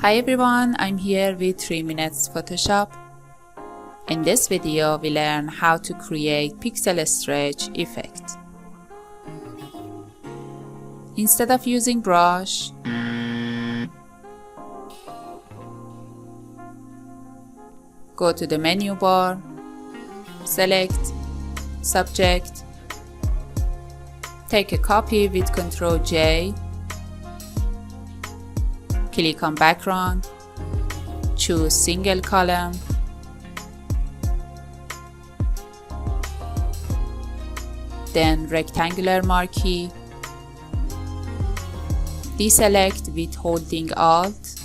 Hi everyone, I'm here with 3 minutes Photoshop. In this video, we learn how to create pixel stretch effect. Instead of using brush, go to the menu bar, select Subject, take a copy with Ctrl J, click on background, choose single column, then rectangular marquee, deselect with holding Alt,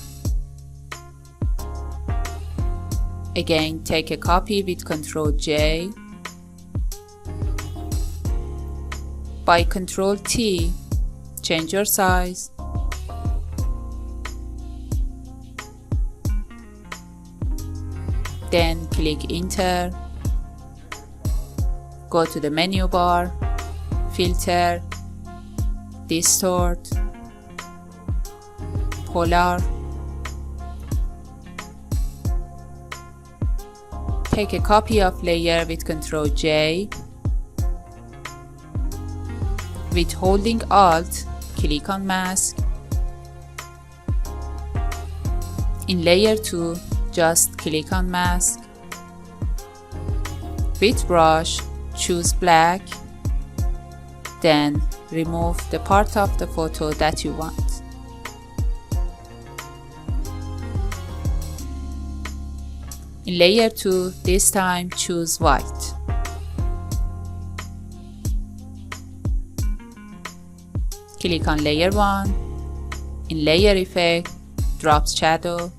again take a copy with Ctrl J, by Ctrl T, change your size, then click Enter, go to the menu bar, Filter, Distort, Polar, take a copy of layer with Ctrl J, with holding Alt, click on Mask. In layer 2, just click on Mask. With brush, choose black, then remove the part of the photo that you want. In layer 2, this time choose white. Click on layer 1, in layer effect, drop shadow,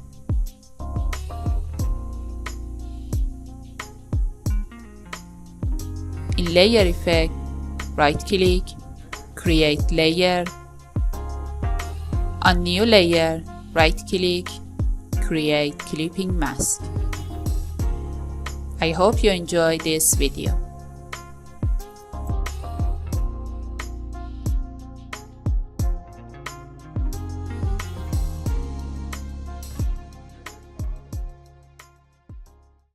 in layer effect, right click, create layer, on new layer, right click, create clipping mask. I hope you enjoyed this video.